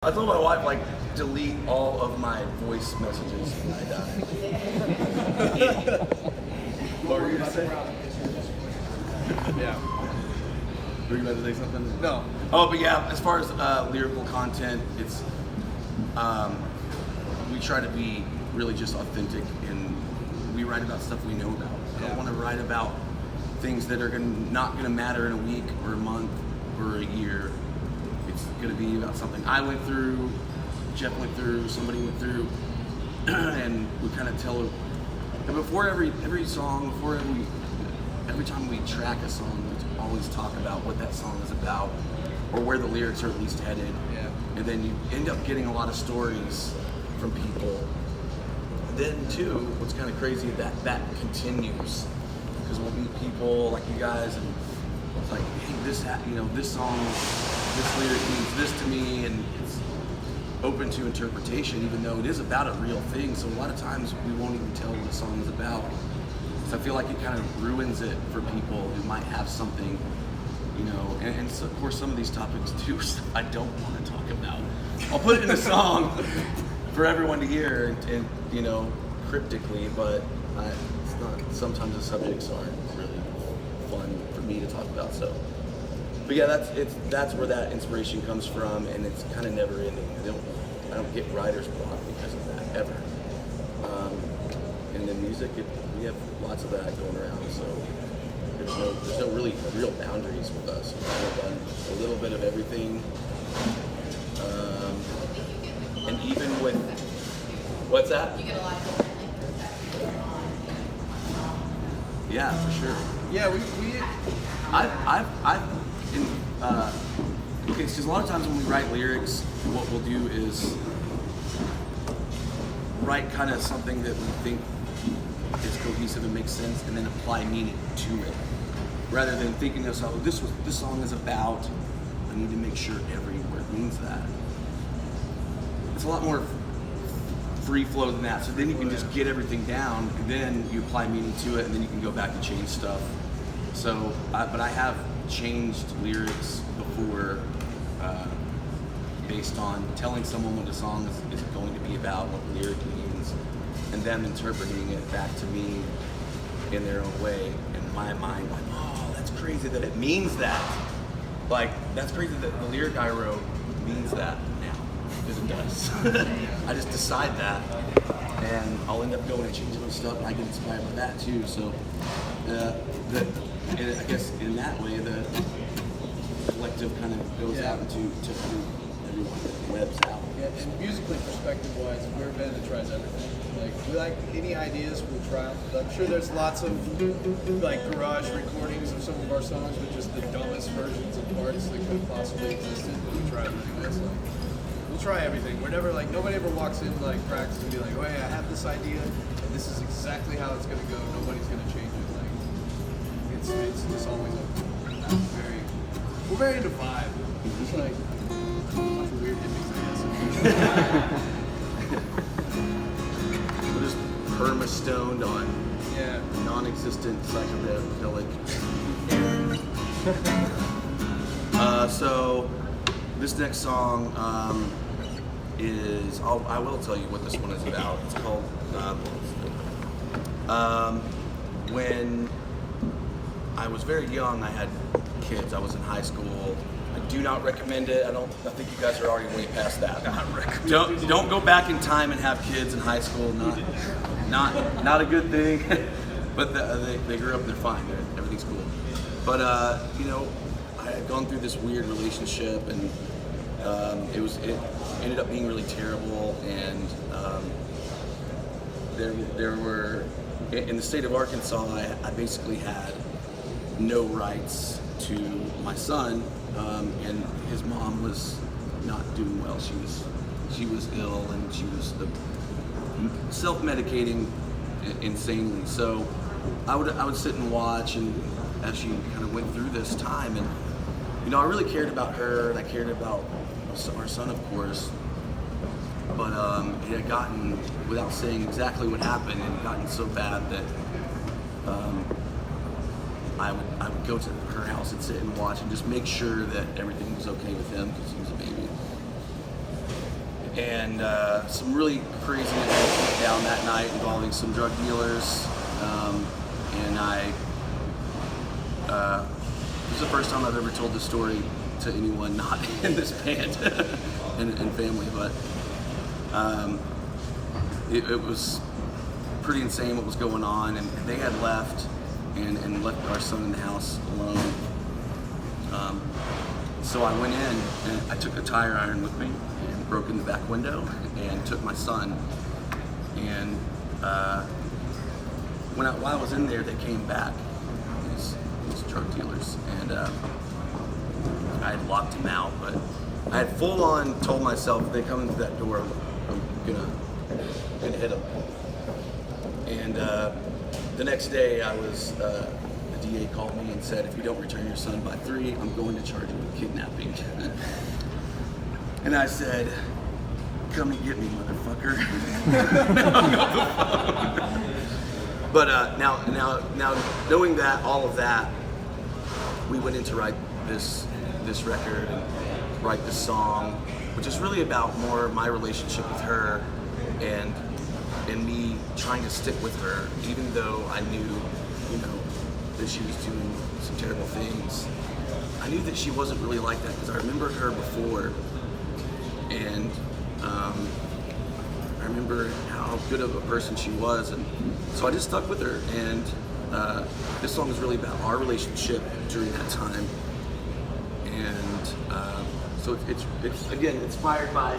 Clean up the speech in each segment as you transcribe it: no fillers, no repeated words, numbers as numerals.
I told my wife, like, delete all of my voice messages when I die. What were you gonna say? Yeah. Were you about to say something? No. Oh, but yeah, as far as lyrical content, it's we try to be really just authentic, and we write about stuff we know about. I don't want to write about things that are not gonna matter in a week or a month or a year. It's gonna be about something I went through, Jeff went through, somebody went through, and we kind of tell it. And before every song, every time we track a song, we always talk about what that song is about, or where the lyrics are at least headed. Yeah. And then you end up getting a lot of stories from people. And then too, what's kind of crazy that continues, because we'll meet people like you guys, and it's like, hey, this song, this lyric means this to me, and it's open to interpretation, even though it is about a real thing. So a lot of times we won't even tell what a song is about. So I feel like it kind of ruins it for people who might have something, and so, of course, some of these topics too I don't want to talk about. I'll put it in a song for everyone to hear, and cryptically, but it's not. Sometimes the subjects aren't really fun for me to talk about. So, but yeah, that's where that inspiration comes from, and it's kind of never ending. I don't get writer's block because of that ever. And then music, we have lots of that going around. So there's no really real boundaries with us. We've kind of done a little bit of everything, and even with what's that? You get a lot of Yeah, for sure. Yeah, Okay, because a lot of times when we write lyrics, what we'll do is write kind of something that we think is cohesive and makes sense, and then apply meaning to it, rather than thinking of this song is about. I need to make sure every word means that. It's a lot more free flow than that. So then you can just get everything down, and then you apply meaning to it, and then you can go back and change stuff. So, but I have changed lyrics before based on telling someone what a song is going to be about, what the lyric means, and them interpreting it back to me in their own way. In my mind, like, oh, that's crazy that it means that. Like, that's crazy that the lyric I wrote means that now, because it does. I just decide that, and I'll end up going and changing my stuff, and I get inspired by that too. So, I guess in that way, the collective kind of goes out into everyone, webs out. Yeah, and musically perspective-wise, we're a band that tries everything. Like, we like any ideas, we'll try them. I'm sure there's lots of like garage recordings of some of our songs with just the dumbest versions of parts that could have possibly existed, but we try them anyways. Like, we'll try everything. We're never like, nobody ever walks in like practice and be like, oh yeah, I have this idea, and this is exactly how it's gonna go. Nobody's gonna change it. Like, it's just always we're very into vibe. It's like a bunch of weird hippies, I guess. We're just perma-stoned on Yeah. non-existent psychedelic. So this next song is, I will tell you what this one is about. It's called when I was very young, I had kids. I was in high school. I do not recommend it. I think you guys are already way past that. Don't go back in time and have kids in high school. Not a good thing. But they grew up. They're fine. Everything's cool. But I had gone through this weird relationship, and it ended up being really terrible. And there were, in the state of Arkansas, I basically had no rights to my son, and his mom was not doing well. She was ill, and she was self-medicating insanely. So I would sit and watch, and as she kind of went through this time, and I really cared about her, and I cared about our son, of course. But it had gotten, without saying exactly what happened, it had gotten so bad that I would go to her house and sit and watch and just make sure that everything was okay with him, because he was a baby. And some really crazy events went down that night involving some drug dealers. And it was the first time I've ever told this story to anyone not in this band and family, but it was pretty insane what was going on, and they had left and left our son in the house alone. So I went in and I took a tire iron with me and broke in the back window and took my son. And while I was in there, they came back, these drug dealers, and I had locked him out, but I had full on told myself if they come into that door, I'm gonna hit them. And the next day, the DA called me and said, if you don't return your son by 3, I'm going to charge you with kidnapping. And I said, come and get me, motherfucker. Hung up the phone. But now knowing that, all of that, we went in to write this record and write this song, which is really about more my relationship with her and me trying to stick with her, even though I knew, that she was doing some terrible things. I knew that she wasn't really like that because I remembered her before, and I remember how good of a person she was, and so I just stuck with her. And this song is really about our relationship during that time, and so it's again inspired by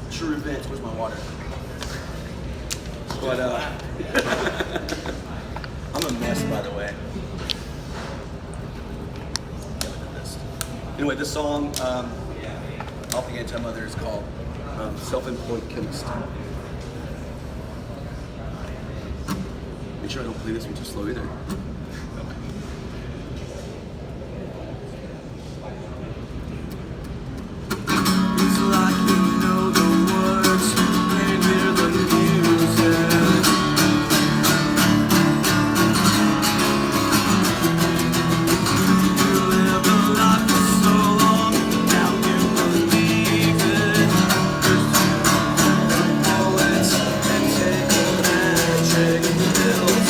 true events. Where's my water? But I'm a mess, by the way. Anyway, this song off the Anti-Mother is called Self-Employed Chemist. Make sure I don't play this one too slow either. It's like you know the words and hear the music. You live a life for so long, now you believe it. There's bullets and take magic pills.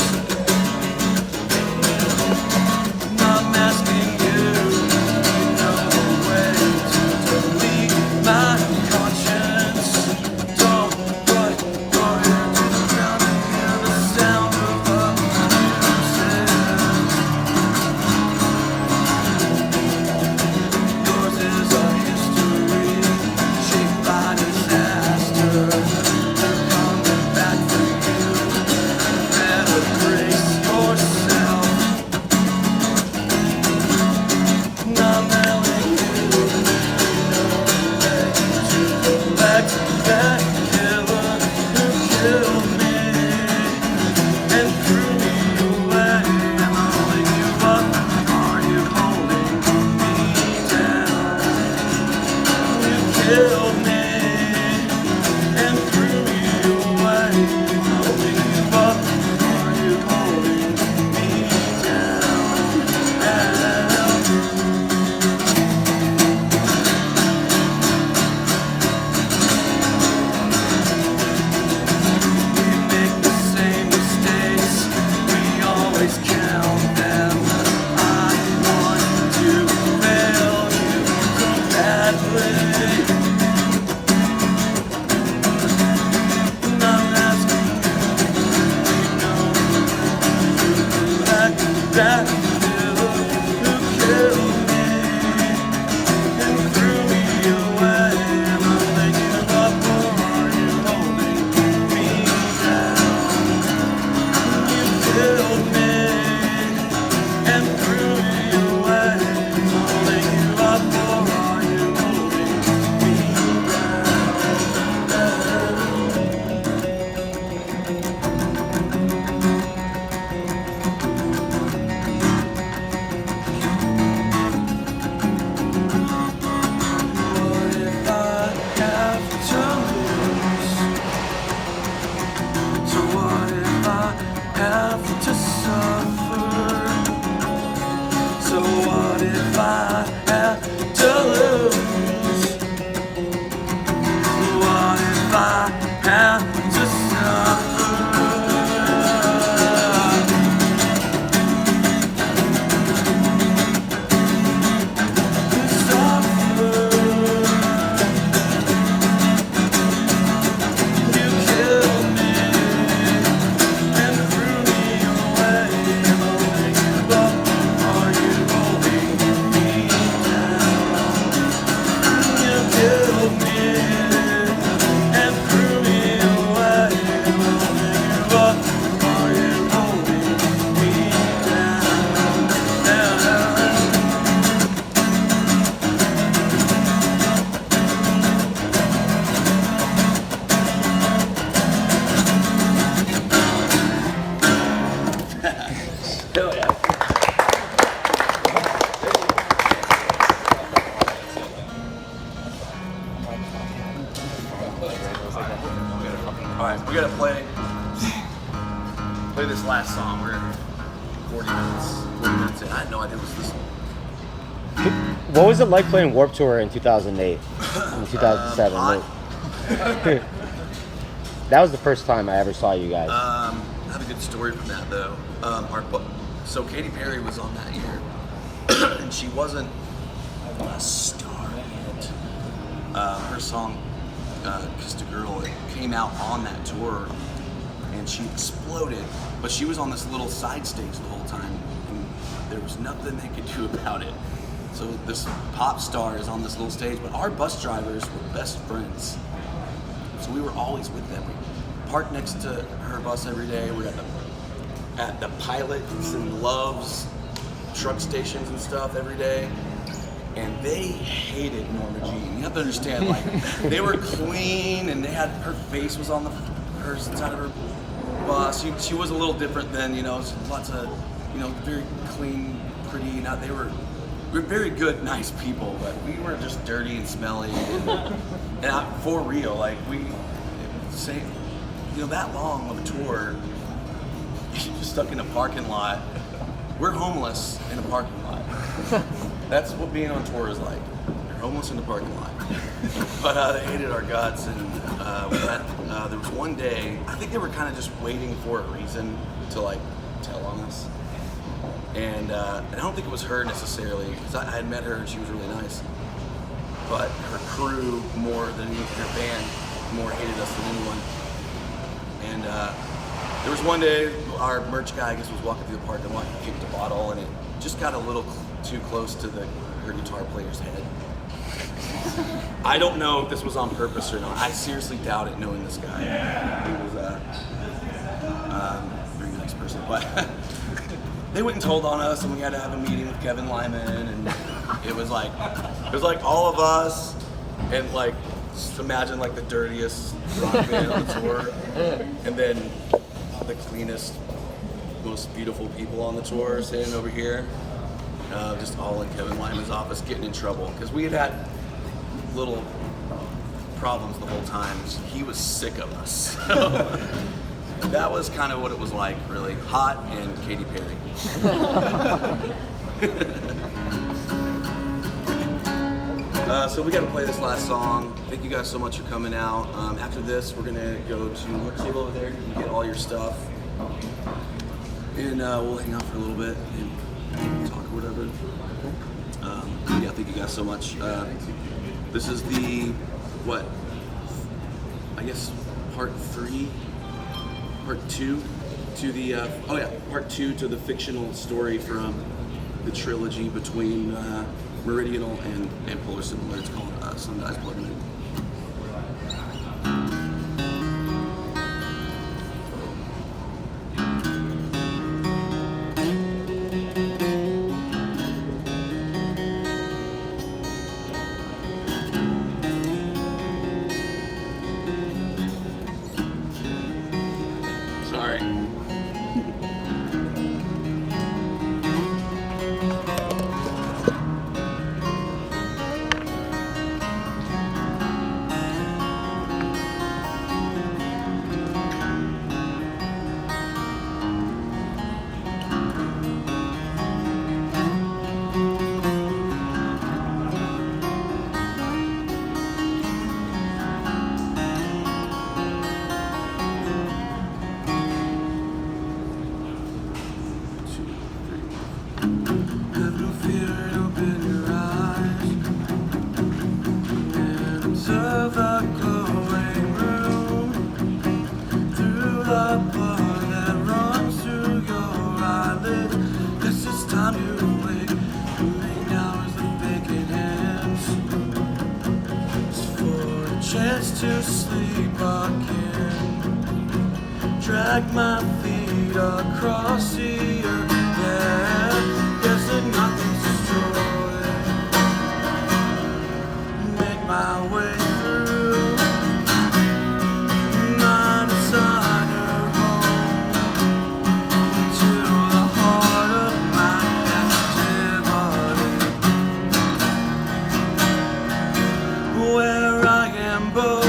All right, we gotta play this last song. We're 40 minutes in. I had no idea it was this long. What was it like playing Warped Tour in 2008 and 2007? That was the first time I ever saw you guys. I have a good story from that though. So Katy Perry was on that year, and she wasn't a star yet. Her song "Kissed a Girl" it came out on that tour, and she exploded. But she was on this little side stage the whole time, and there was nothing they could do about it. So this pop star is on this little stage, but our bus drivers were best friends. So we were always with them. We parked next to her bus every day. We were at the Pilots and Loves truck stations and stuff every day. And they hated Norma Jean. You have to understand, like, they were clean and they had, her face was on her side of her bus. She was a little different than, lots of, very clean, pretty, we were very good, nice people, but we were just dirty and smelly, and for real, like that long of a tour, just stuck in a parking lot. We're homeless in a parking lot. That's what being on tour is like. You're homeless in the parking lot. But they hated our guts, and there was one day, I think they were kind of just waiting for a reason to tell on us. And I don't think it was her necessarily, because I had met her and she was really nice. But her crew, more than her band, more hated us than anyone. And there was one day, our merch guy, I guess, was walking through the parking lot and kicked a bottle, and it just got a little too close to her guitar player's head. I don't know if this was on purpose or not. I seriously doubt it, knowing this guy. He was a very nice person, but they went and told on us, and we had to have a meeting with Kevin Lyman, and it was like all of us, and just imagine the dirtiest rock band on the tour, and then the cleanest, most beautiful people on the tour sitting over here, just all in Kevin Lyman's office getting in trouble, because we had little problems the whole time. He was sick of us. So that was kind of what it was like, really. Hot and Katy Perry. So we got to play this last song. Thank you guys so much for coming out. After this, we're going to go to the table over there. You can get all your stuff. And we'll hang out for a little bit and talk or whatever. Yeah, thank you guys so much. This is the, I guess part 2 to the, part 2 to the fictional story from the trilogy between Meridional and Polar Similar. It's called Some Guys Blood Moon. Sorry. Chance to sleep again. Drag my feet across the earth. Yeah, guess that nothing's destroyed. Make my way through my designer home to the heart of my captivity, where I am both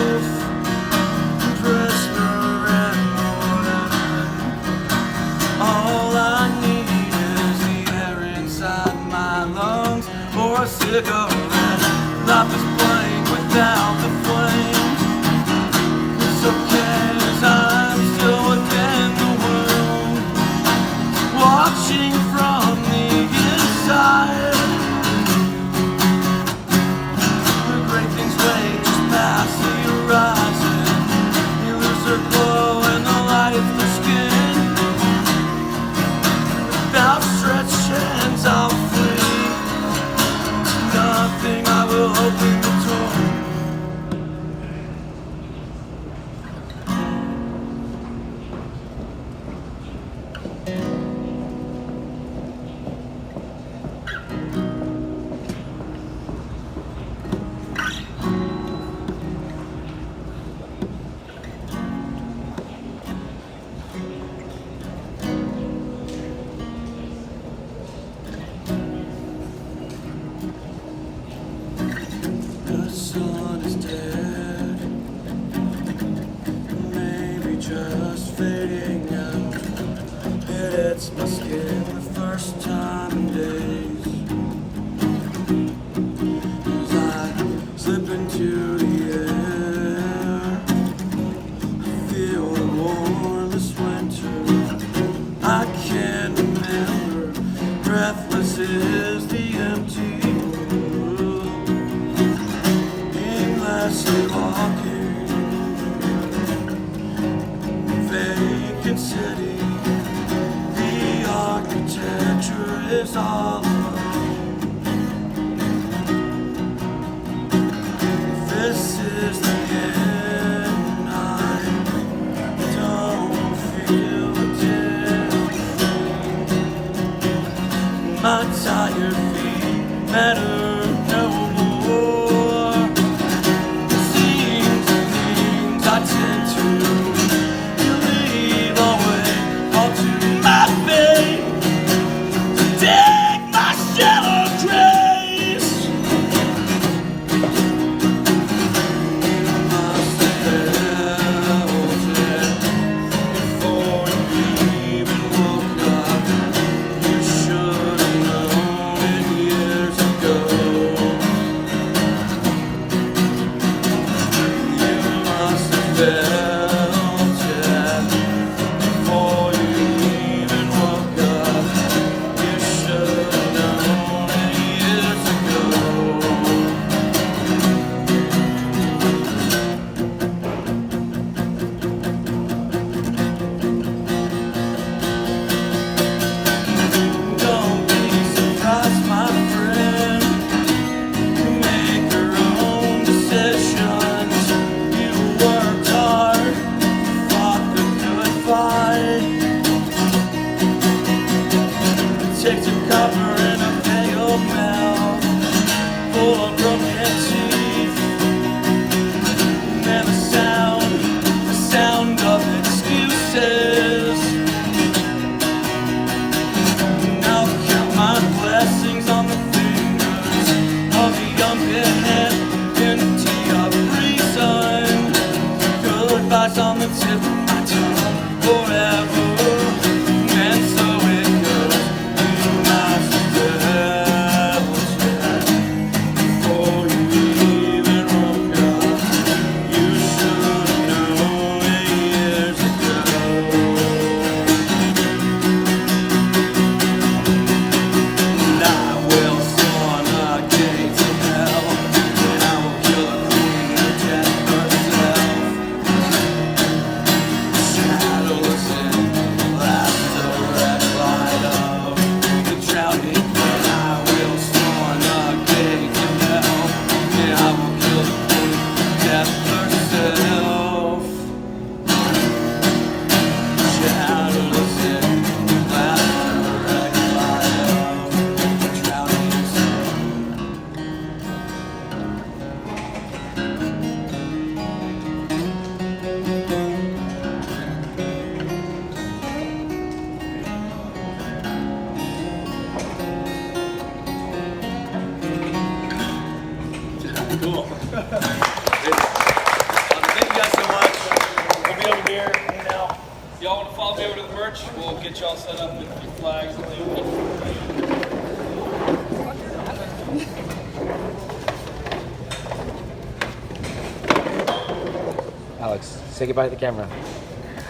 hits my skin the first time in days. As I slip into the air, I feel the warmest winter I can remember. Breathless is the empty world. Aimlessly walking, vacant city. The architecture is all alone. This is the end. I don't feel a damn. My tired feet matter no more. Seems things I tend to believe away all to my fate. To dig my shallow graves. Must have felt it before you even woke up. You should have known it years ago. You must have felt it before you even woke up. You should have known it years ago. Don't be surprised, my friend. Make your own decisions. You worked hard, fought the good fight. It takes a copper and a pale mouth full of broken teeth, and the sound of excuses. Now count my blessings on the fingers of a young pinhead, empty of reason. Goodbyes on the tip of my tongue forever, and so it goes. You must have felt it before you even woke up. You should have known it years ago. And I will storm the gates of hell, and I will kill the queen of death herself. Shadowless in the last direct light of the drowning. And I will storm the gates of hell, and I will kill the queen of death herself. Shadowless in the last direct light of the drowning sun. Cool. Thank you guys so much. We'll be over here hanging out. If y'all want to follow me over to the merch, we'll get y'all set up with your flags and everything. Alex, say goodbye to the camera.